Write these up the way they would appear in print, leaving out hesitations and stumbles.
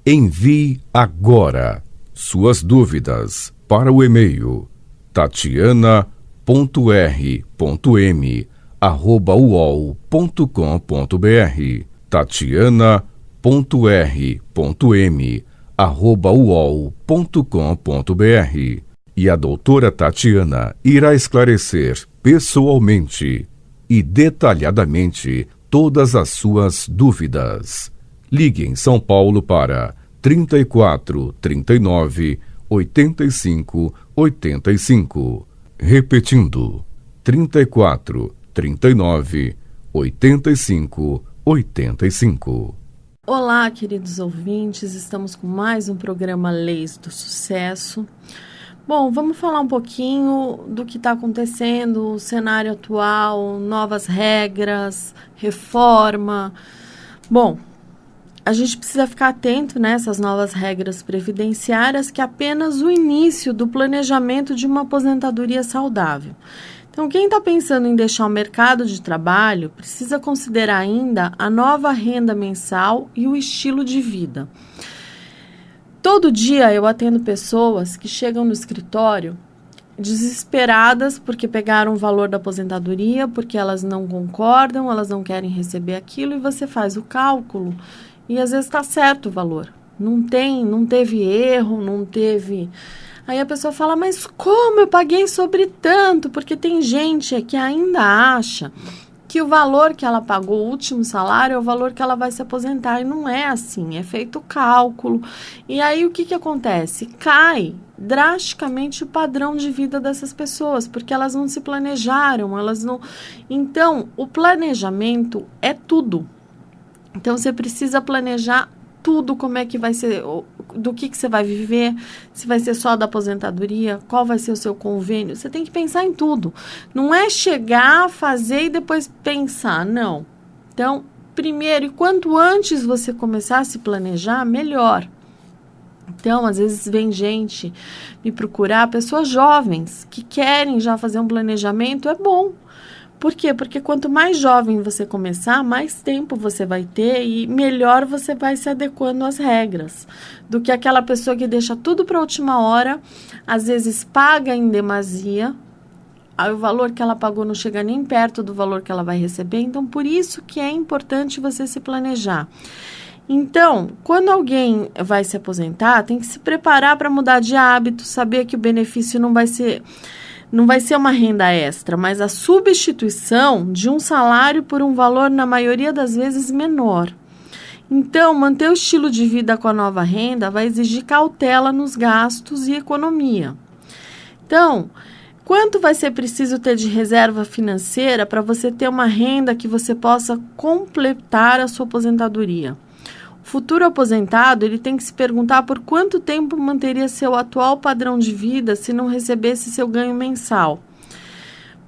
Envie agora suas dúvidas para o e-mail tatiana.r.m@uol.com.br tatiana.r.m@uol.com.br e a doutora Tatiana irá esclarecer pessoalmente e detalhadamente todas as suas dúvidas. Ligue em São Paulo para 34 39 85 85. Repetindo, 34 39 85 85. Olá, queridos ouvintes, estamos com mais um programa Leis do Sucesso. Bom, vamos falar um pouquinho do que está acontecendo, o cenário atual, novas regras, reforma. Bom, a gente precisa ficar atento nessas novas regras previdenciárias, que é apenas o início do planejamento de uma aposentadoria saudável. Então, quem está pensando em deixar o mercado de trabalho precisa considerar ainda a nova renda mensal e o estilo de vida. Todo dia eu atendo pessoas que chegam no escritório desesperadas porque pegaram o valor da aposentadoria, porque elas não concordam, elas não querem receber aquilo, e você faz o cálculo e às vezes está certo o valor. Não teve erro, não teve... Aí a pessoa fala, mas como eu paguei sobre tanto? Porque tem gente que ainda acha que o valor que ela pagou, o último salário, é o valor que ela vai se aposentar. E não é assim, é feito o cálculo. E aí o que acontece? Cai drasticamente o padrão de vida dessas pessoas, porque elas não se planejaram, elas não... Então, o planejamento é tudo. Então, você precisa planejar tudo, como é que vai ser, do que você vai viver, se vai ser só da aposentadoria, qual vai ser o seu convênio. Você tem que pensar em tudo. Não é chegar, fazer e depois pensar, não. Então, primeiro, e quanto antes você começar a se planejar, melhor. Então, às vezes vem gente me procurar, pessoas jovens que querem já fazer um planejamento, é bom. Por quê? Porque quanto mais jovem você começar, mais tempo você vai ter e melhor você vai se adequando às regras. Do que aquela pessoa que deixa tudo para a última hora, às vezes paga em demasia, aí o valor que ela pagou não chega nem perto do valor que ela vai receber. Então, por isso que é importante você se planejar. Então, quando alguém vai se aposentar, tem que se preparar para mudar de hábito, saber que o benefício não vai ser uma renda extra, mas a substituição de um salário por um valor, na maioria das vezes, menor. Então, manter o estilo de vida com a nova renda vai exigir cautela nos gastos e economia. Então, quanto vai ser preciso ter de reserva financeira para você ter uma renda que você possa completar a sua aposentadoria? O futuro aposentado, ele tem que se perguntar por quanto tempo manteria seu atual padrão de vida se não recebesse seu ganho mensal.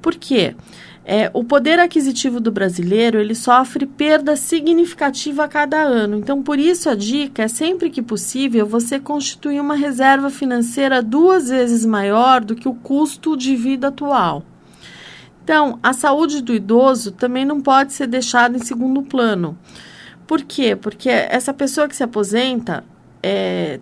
Por quê? O poder aquisitivo do brasileiro, ele sofre perda significativa a cada ano. Então, por isso a dica é, sempre que possível, você constituir uma reserva financeira 2 vezes maior do que o custo de vida atual. Então, a saúde do idoso também não pode ser deixada em segundo plano. Por quê? Porque essa pessoa que se aposenta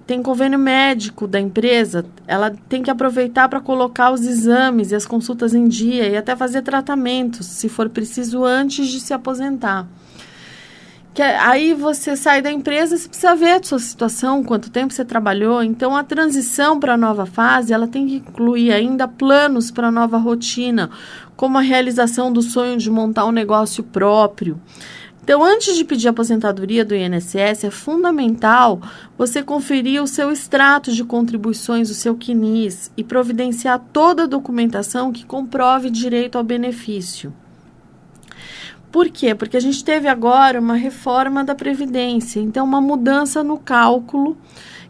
tem convênio médico da empresa, ela tem que aproveitar para colocar os exames e as consultas em dia e até fazer tratamentos, se for preciso, antes de se aposentar. Aí você sai da empresa, você precisa ver a sua situação, quanto tempo você trabalhou. Então, a transição para a nova fase, ela tem que incluir ainda planos para a nova rotina, como a realização do sonho de montar um negócio próprio. Então, antes de pedir a aposentadoria do INSS, é fundamental você conferir o seu extrato de contribuições, o seu CNIS, e providenciar toda a documentação que comprove direito ao benefício. Por quê? Porque a gente teve agora uma reforma da Previdência, então uma mudança no cálculo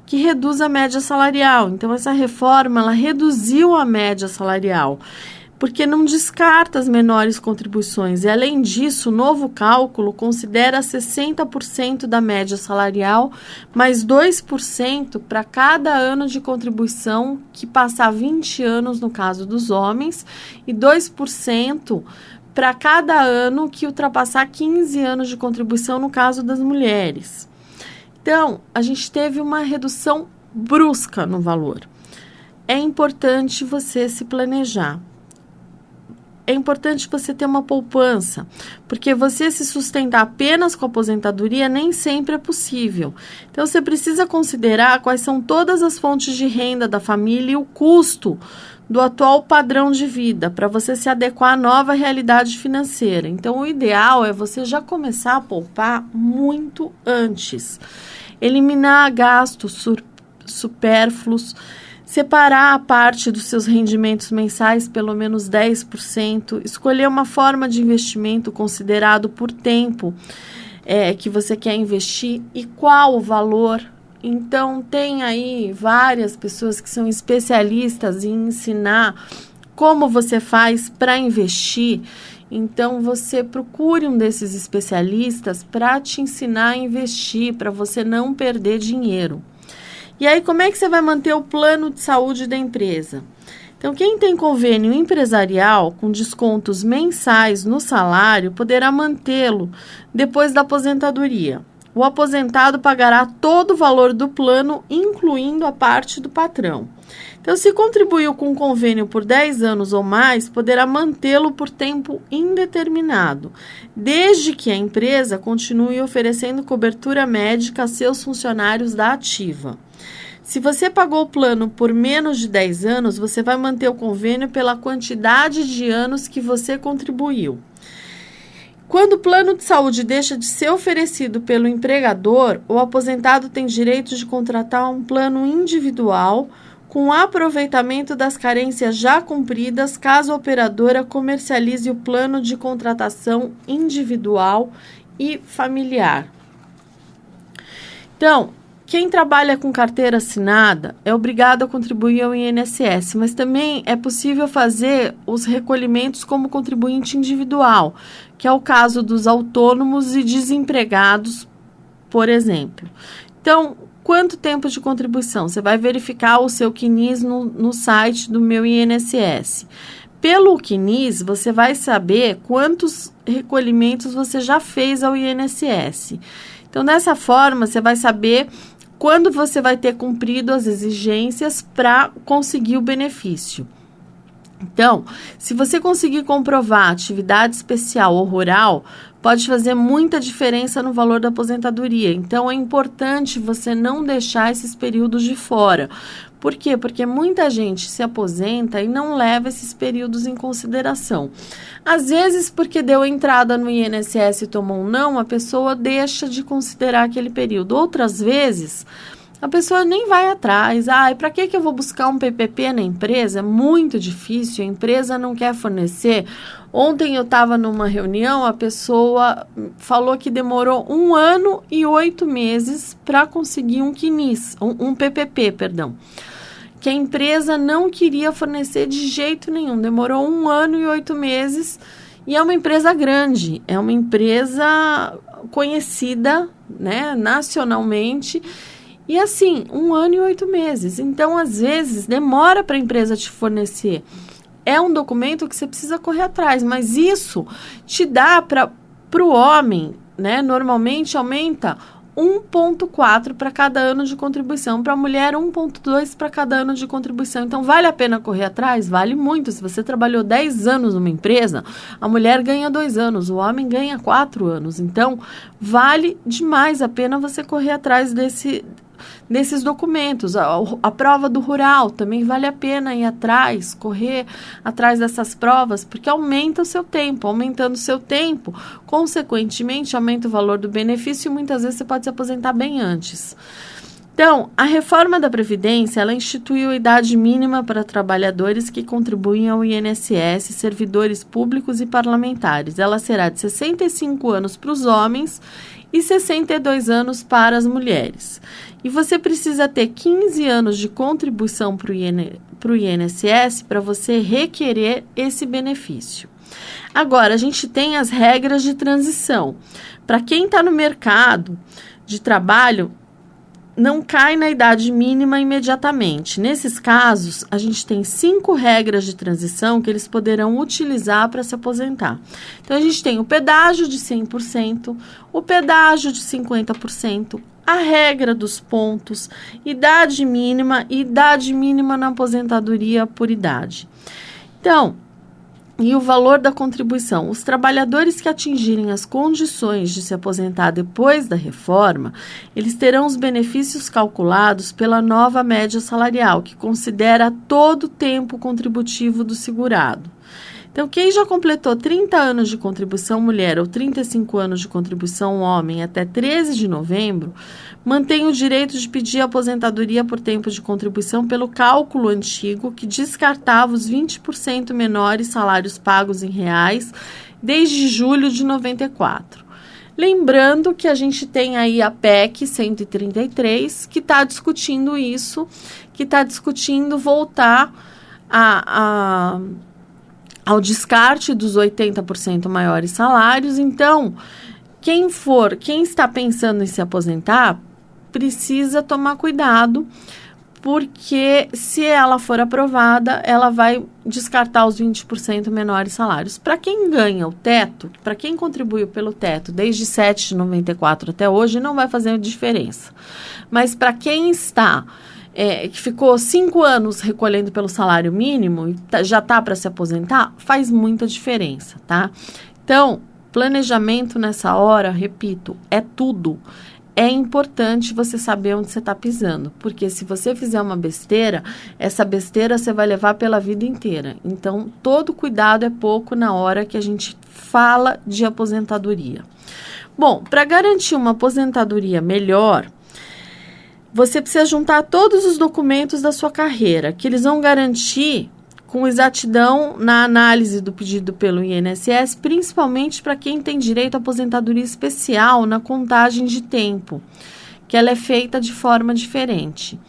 que reduz a média salarial. Então, essa reforma, ela reduziu a média salarial, porque não descarta as menores contribuições. E, além disso, o novo cálculo considera 60% da média salarial, mais 2% para cada ano de contribuição que passar 20 anos, no caso dos homens, e 2% para cada ano que ultrapassar 15 anos de contribuição, no caso das mulheres. Então, a gente teve uma redução brusca no valor. É importante você se planejar. É importante você ter uma poupança, porque você se sustentar apenas com a aposentadoria nem sempre é possível. Então, você precisa considerar quais são todas as fontes de renda da família e o custo do atual padrão de vida, para você se adequar à nova realidade financeira. Então, o ideal é você já começar a poupar muito antes. Eliminar gastos supérfluos, separar a parte dos seus rendimentos mensais, pelo menos 10%, escolher uma forma de investimento considerado por tempo que você quer investir e qual o valor. Então, tem aí várias pessoas que são especialistas em ensinar como você faz para investir. Então, você procure um desses especialistas para te ensinar a investir, para você não perder dinheiro. E aí, como é que você vai manter o plano de saúde da empresa? Então, quem tem convênio empresarial com descontos mensais no salário poderá mantê-lo depois da aposentadoria. O aposentado pagará todo o valor do plano, incluindo a parte do patrão. Então, se contribuiu com um convênio por 10 anos ou mais, poderá mantê-lo por tempo indeterminado, desde que a empresa continue oferecendo cobertura médica a seus funcionários da ativa. Se você pagou o plano por menos de 10 anos, você vai manter o convênio pela quantidade de anos que você contribuiu. Quando o plano de saúde deixa de ser oferecido pelo empregador, o aposentado tem direito de contratar um plano individual com aproveitamento das carências já cumpridas, caso a operadora comercialize o plano de contratação individual e familiar. Então, quem trabalha com carteira assinada é obrigado a contribuir ao INSS, mas também é possível fazer os recolhimentos como contribuinte individual, que é o caso dos autônomos e desempregados, por exemplo. Então, quanto tempo de contribuição? Você vai verificar o seu CNIS no site do Meu INSS. Pelo CNIS, você vai saber quantos recolhimentos você já fez ao INSS. Então, dessa forma, você vai saber quando você vai ter cumprido as exigências para conseguir o benefício. Então, se você conseguir comprovar atividade especial ou rural, pode fazer muita diferença no valor da aposentadoria. Então, é importante você não deixar esses períodos de fora. Por quê? Porque muita gente se aposenta e não leva esses períodos em consideração. Às vezes, porque deu entrada no INSS e tomou um não, a pessoa deixa de considerar aquele período. Outras vezes, a pessoa nem vai atrás. Para que eu vou buscar um PPP na empresa? É muito difícil, a empresa não quer fornecer. Ontem eu estava numa reunião, a pessoa falou que demorou 1 ano e 8 meses para conseguir um CNIS, um PPP, perdão. Que a empresa não queria fornecer de jeito nenhum. Demorou 1 ano e 8 meses e é uma empresa grande, é uma empresa conhecida, né, nacionalmente. E assim, 1 ano e 8 meses. Então, às vezes, demora para a empresa te fornecer. É um documento que você precisa correr atrás, mas isso te dá para o homem, né? Normalmente aumenta 1,4 para cada ano de contribuição. Para a mulher, 1,2 para cada ano de contribuição. Então, vale a pena correr atrás? Vale muito. Se você trabalhou 10 anos numa empresa, a mulher ganha 2 anos, o homem ganha 4 anos. Então, vale demais a pena você correr atrás desses documentos. A prova do rural também vale a pena ir atrás, correr atrás dessas provas, porque aumenta o seu tempo. Aumentando o seu tempo, consequentemente, aumenta o valor do benefício e muitas vezes você pode se aposentar bem antes. Então, a reforma da Previdência, ela instituiu a idade mínima para trabalhadores que contribuem ao INSS, servidores públicos e parlamentares. Ela será de 65 anos para os homens e 62 anos para as mulheres. E você precisa ter 15 anos de contribuição para o INSS para você requerer esse benefício. Agora, a gente tem as regras de transição. Para quem está no mercado de trabalho, não cai na idade mínima imediatamente. Nesses casos, a gente tem 5 regras de transição que eles poderão utilizar para se aposentar. Então, a gente tem o pedágio de 100%, o pedágio de 50%, a regra dos pontos, idade mínima na aposentadoria por idade. Então, e o valor da contribuição. Os trabalhadores que atingirem as condições de se aposentar depois da reforma, eles terão os benefícios calculados pela nova média salarial, que considera todo o tempo contributivo do segurado. Então, quem já completou 30 anos de contribuição mulher ou 35 anos de contribuição homem até 13 de novembro, mantém o direito de pedir aposentadoria por tempo de contribuição pelo cálculo antigo, que descartava os 20% menores salários pagos em reais desde julho de 94. Lembrando que a gente tem aí a PEC 133, que está discutindo isso, que está discutindo voltar ao descarte dos 80% maiores salários. Então, quem está pensando em se aposentar, precisa tomar cuidado, porque se ela for aprovada, ela vai descartar os 20% menores salários. Para quem ganha o teto, para quem contribuiu pelo teto desde 7 de 94 até hoje, não vai fazer diferença. Mas para quem está... que ficou 5 anos recolhendo pelo salário mínimo e já está para se aposentar, faz muita diferença, tá? Então, planejamento nessa hora, repito, é tudo. É importante você saber onde você está pisando, porque se você fizer uma besteira, essa besteira você vai levar pela vida inteira. Então, todo cuidado é pouco na hora que a gente fala de aposentadoria. Bom, para garantir uma aposentadoria melhor, você precisa juntar todos os documentos da sua carreira, que eles vão garantir com exatidão na análise do pedido pelo INSS, principalmente para quem tem direito à aposentadoria especial na contagem de tempo, que ela é feita de forma diferente.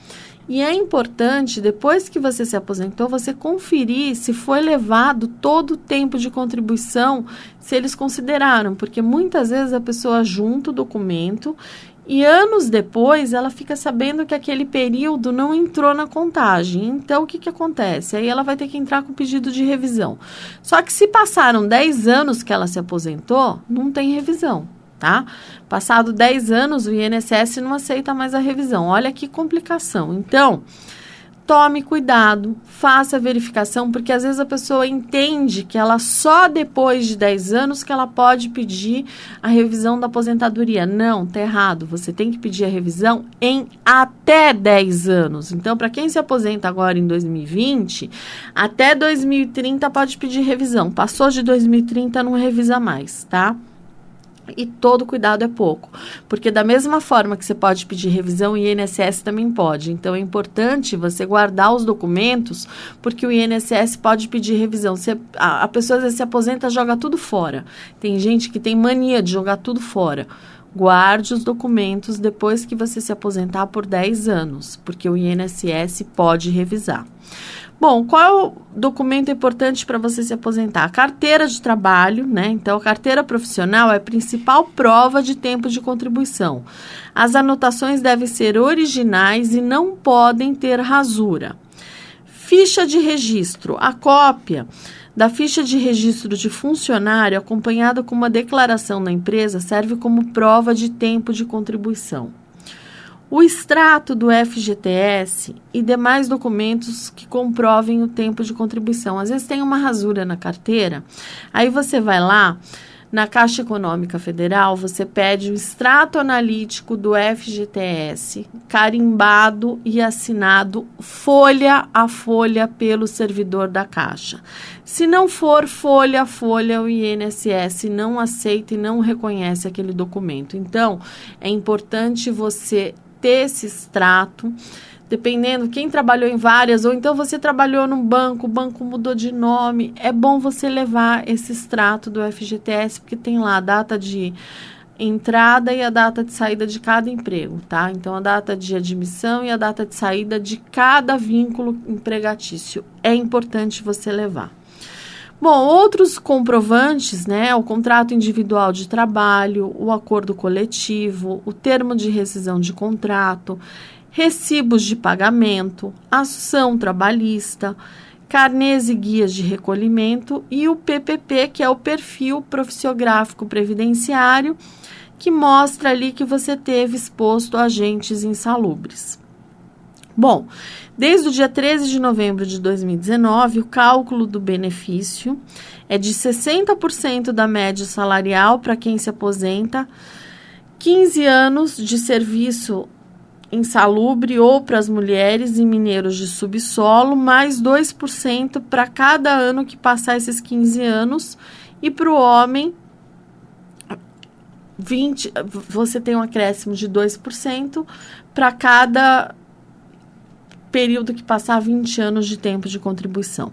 E é importante, depois que você se aposentou, você conferir se foi levado todo o tempo de contribuição, se eles consideraram, porque muitas vezes a pessoa junta o documento e anos depois ela fica sabendo que aquele período não entrou na contagem. Então, o que acontece? Aí ela vai ter que entrar com pedido de revisão. Só que se passaram 10 anos que ela se aposentou, não tem revisão, tá? Passado 10 anos, o INSS não aceita mais a revisão. Olha que complicação. Então, tome cuidado, faça a verificação, porque às vezes a pessoa entende que ela só depois de 10 anos que ela pode pedir a revisão da aposentadoria. Não, tá errado. Você tem que pedir a revisão em até 10 anos. Então, para quem se aposenta agora em 2020, até 2030 pode pedir revisão. Passou de 2030, não revisa mais, tá? E todo cuidado é pouco, porque da mesma forma que você pode pedir revisão, o INSS também pode. Então, é importante você guardar os documentos, porque o INSS pode pedir revisão. A pessoa às vezes se aposenta e joga tudo fora. Tem gente que tem mania de jogar tudo fora. Guarde os documentos depois que você se aposentar por 10 anos, porque o INSS pode revisar. Bom, qual é o documento importante para você se aposentar? A carteira de trabalho, né? Então, a carteira profissional é a principal prova de tempo de contribuição. As anotações devem ser originais e não podem ter rasura. Ficha de registro. A cópia da ficha de registro de funcionário, acompanhada com uma declaração da empresa, serve como prova de tempo de contribuição. O extrato do FGTS e demais documentos que comprovem o tempo de contribuição. Às vezes tem uma rasura na carteira, aí você vai lá na Caixa Econômica Federal, você pede o extrato analítico do FGTS, carimbado e assinado folha a folha pelo servidor da Caixa. Se não for folha a folha, o INSS não aceita e não reconhece aquele documento. Então, é importante você ter esse extrato, dependendo, quem trabalhou em várias, ou então você trabalhou num banco, o banco mudou de nome, é bom você levar esse extrato do FGTS, porque tem lá a data de entrada e a data de saída de cada emprego, tá? Então, a data de admissão e a data de saída de cada vínculo empregatício. É importante você levar. Bom, outros comprovantes, né? O contrato individual de trabalho, o acordo coletivo, o termo de rescisão de contrato, recibos de pagamento, ação trabalhista, carnês e guias de recolhimento e o PPP, que é o perfil profissiográfico previdenciário, que mostra ali que você teve exposto a agentes insalubres. Bom, desde o dia 13 de novembro de 2019, o cálculo do benefício é de 60% da média salarial para quem se aposenta, 15 anos de serviço insalubre ou para as mulheres e mineiros de subsolo, mais 2% para cada ano que passar esses 15 anos, e para o homem, 20, você tem um acréscimo de 2% para cada período que passar 20 anos de tempo de contribuição.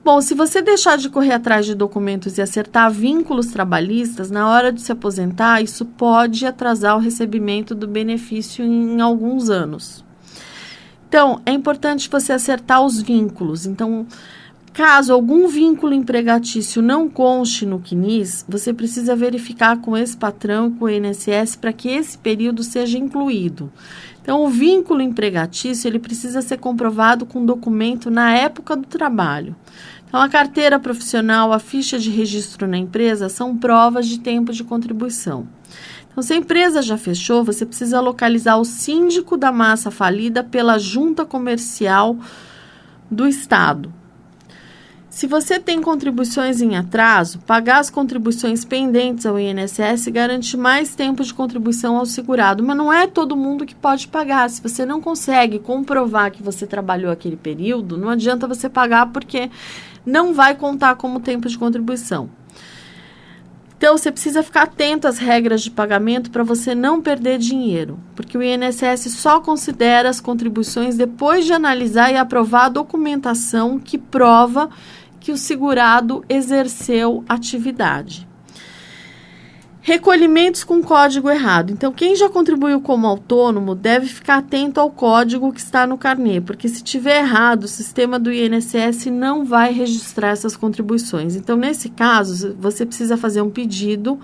Bom, se você deixar de correr atrás de documentos e acertar vínculos trabalhistas, na hora de se aposentar, isso pode atrasar o recebimento do benefício em alguns anos. Então, é importante você acertar os vínculos. Então, caso algum vínculo empregatício não conste no CNIS, você precisa verificar com esse patrão e com o INSS para que esse período seja incluído. Então, o vínculo empregatício, ele precisa ser comprovado com documento na época do trabalho. Então, a carteira profissional, a ficha de registro na empresa são provas de tempo de contribuição. Então, se a empresa já fechou, você precisa localizar o síndico da massa falida pela junta comercial do Estado. Se você tem contribuições em atraso, pagar as contribuições pendentes ao INSS garante mais tempo de contribuição ao segurado, mas não é todo mundo que pode pagar. Se você não consegue comprovar que você trabalhou aquele período, não adianta você pagar porque não vai contar como tempo de contribuição. Então, você precisa ficar atento às regras de pagamento para você não perder dinheiro, porque o INSS só considera as contribuições depois de analisar e aprovar a documentação que prova que o segurado exerceu atividade. Recolhimentos com código errado. Então, quem já contribuiu como autônomo deve ficar atento ao código que está no carnê, porque se tiver errado, o sistema do INSS não vai registrar essas contribuições. Então, nesse caso, você precisa fazer um pedido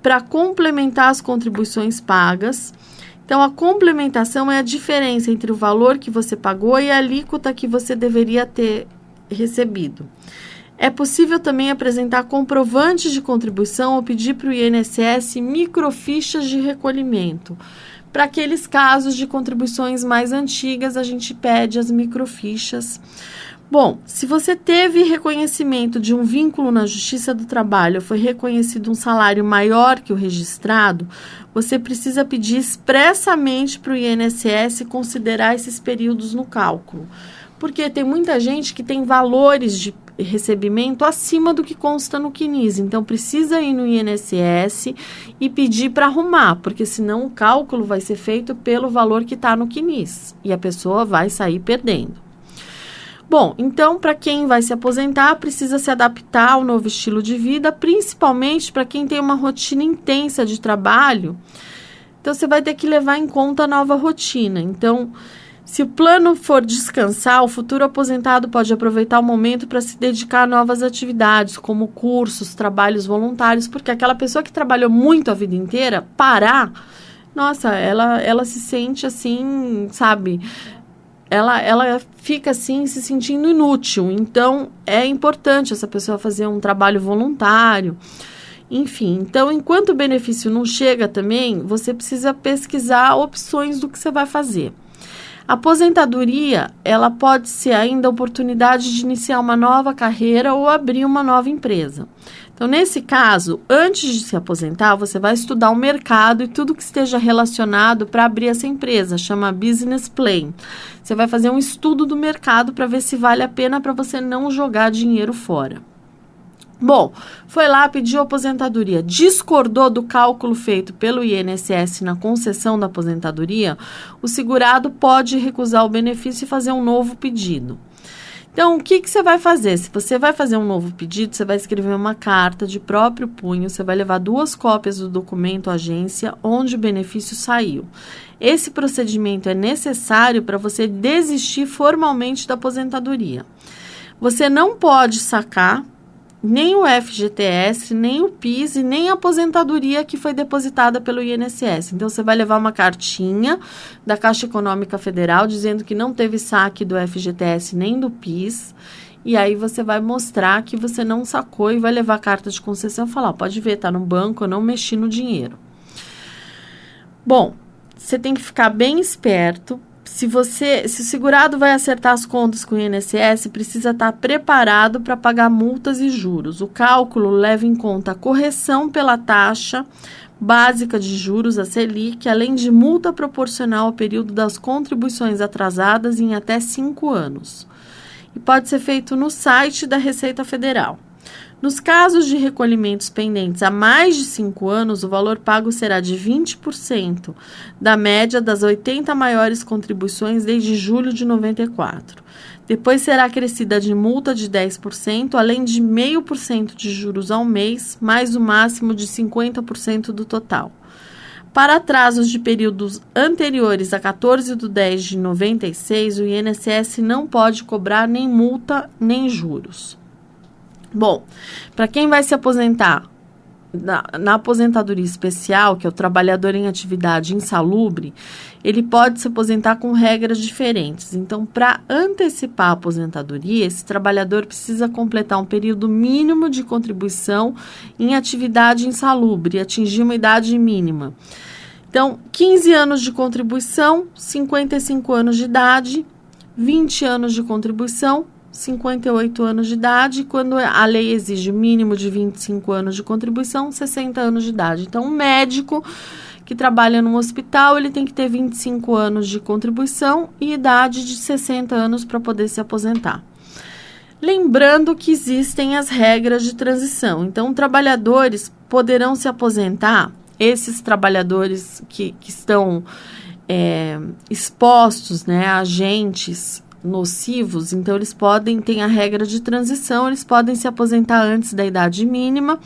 para complementar as contribuições pagas. Então, a complementação é a diferença entre o valor que você pagou e a alíquota que você deveria ter recebido. É possível também apresentar comprovantes de contribuição ou pedir para o INSS microfichas de recolhimento. Para aqueles casos de contribuições mais antigas, a gente pede as microfichas. Bom, se você teve reconhecimento de um vínculo na Justiça do Trabalho, foi reconhecido um salário maior que o registrado, você precisa pedir expressamente para o INSS considerar esses períodos no cálculo. Porque tem muita gente que tem valores de recebimento acima do que consta no CNIS. Então, precisa ir no INSS e pedir para arrumar, porque senão o cálculo vai ser feito pelo valor que está no CNIS e a pessoa vai sair perdendo. Bom, então, para quem vai se aposentar, precisa se adaptar ao novo estilo de vida, principalmente para quem tem uma rotina intensa de trabalho. Então, você vai ter que levar em conta a nova rotina. Então, se o plano for descansar, o futuro aposentado pode aproveitar o momento para se dedicar a novas atividades, como cursos, trabalhos voluntários, porque aquela pessoa que trabalhou muito a vida inteira, parar, nossa, ela se sente assim, sabe? Ela fica assim, se sentindo inútil. Então, é importante essa pessoa fazer um trabalho voluntário. Enfim, então, enquanto o benefício não chega também, você precisa pesquisar opções do que você vai fazer. A aposentadoria, ela pode ser ainda a oportunidade de iniciar uma nova carreira ou abrir uma nova empresa. Então, nesse caso, antes de se aposentar, você vai estudar o mercado e tudo que esteja relacionado para abrir essa empresa, chama Business Plan. Você vai fazer um estudo do mercado para ver se vale a pena para você não jogar dinheiro fora. Bom, foi lá, pediu aposentadoria, discordou do cálculo feito pelo INSS na concessão da aposentadoria, o segurado pode recusar o benefício e fazer um novo pedido. Então, o que você vai fazer? Se você vai fazer um novo pedido, você vai escrever uma carta de próprio punho, você vai levar 2 cópias do documento à agência onde o benefício saiu. Esse procedimento é necessário para você desistir formalmente da aposentadoria. Você não pode sacar nem o FGTS, nem o PIS e nem a aposentadoria que foi depositada pelo INSS. Então, você vai levar uma cartinha da Caixa Econômica Federal dizendo que não teve saque do FGTS nem do PIS. E aí, você vai mostrar que você não sacou e vai levar a carta de concessão e falar, pode ver, está no banco, eu não mexi no dinheiro. Bom, você tem que ficar bem esperto. Se o segurado vai acertar as contas com o INSS, precisa estar preparado para pagar multas e juros. O cálculo leva em conta a correção pela taxa básica de juros, a Selic, além de multa proporcional ao período das contribuições atrasadas em até 5 anos. E pode ser feito no site da Receita Federal. Nos casos de recolhimentos pendentes há mais de 5 anos, o valor pago será de 20% da média das 80 maiores contribuições desde julho de 94. Depois será acrescida de multa de 10%, além de 0,5% de juros ao mês, mais o máximo de 50% do total. Para atrasos de períodos anteriores a 14/10/96, o INSS não pode cobrar nem multa nem juros. Bom, para quem vai se aposentar na aposentadoria especial, que é o trabalhador em atividade insalubre, ele pode se aposentar com regras diferentes. Então, para antecipar a aposentadoria, esse trabalhador precisa completar um período mínimo de contribuição em atividade insalubre e atingir uma idade mínima. Então, 15 anos de contribuição, 55 anos de idade, 20 anos de contribuição, 58 anos de idade, quando a lei exige mínimo de 25 anos de contribuição, 60 anos de idade. Então, um médico que trabalha num hospital, ele tem que ter 25 anos de contribuição e idade de 60 anos para poder se aposentar. Lembrando que existem as regras de transição. Então, trabalhadores poderão se aposentar, esses trabalhadores que estão expostos, né, a agentes nocivos, então eles tem a regra de transição, eles podem se aposentar antes da idade mínima,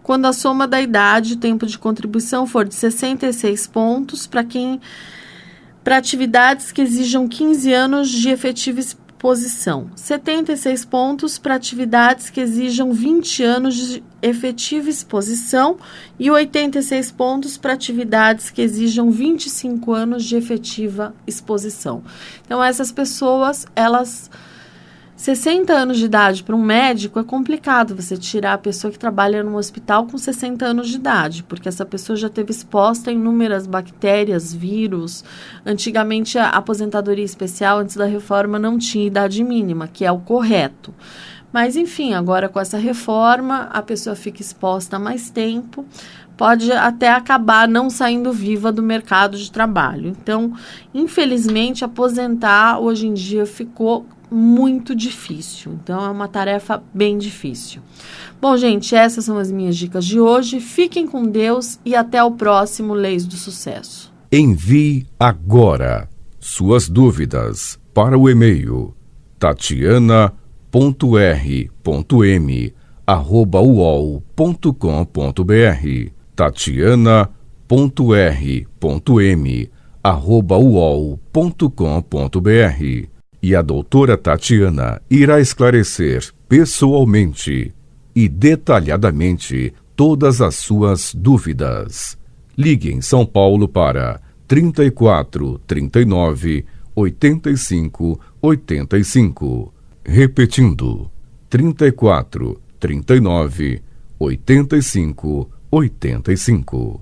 quando a soma da idade e tempo de contribuição for de 66 pontos para atividades que exijam 15 anos de efetiva exposição, 76 pontos para atividades que exijam 20 anos de efetiva exposição e 86 pontos para atividades que exijam 25 anos de efetiva exposição. Então, essas pessoas, 60 anos de idade para um médico é complicado você tirar a pessoa que trabalha num hospital com 60 anos de idade, porque essa pessoa já esteve exposta a inúmeras bactérias, vírus. Antigamente, a aposentadoria especial, antes da reforma, não tinha idade mínima, que é o correto. Mas, enfim, agora com essa reforma, a pessoa fica exposta há mais tempo, pode até acabar não saindo viva do mercado de trabalho. Então, infelizmente, aposentar hoje em dia ficou muito difícil. Então, é uma tarefa bem difícil. Bom, gente, essas são as minhas dicas de hoje. Fiquem com Deus e até o próximo Leis do Sucesso. Envie agora suas dúvidas para o e-mail tatiana.r.m@uol.com.br tatiana.r.m@uol.com.br. E a doutora Tatiana irá esclarecer pessoalmente e detalhadamente todas as suas dúvidas. Ligue em São Paulo para 34 39 85 85. Repetindo, 34 39 85 85.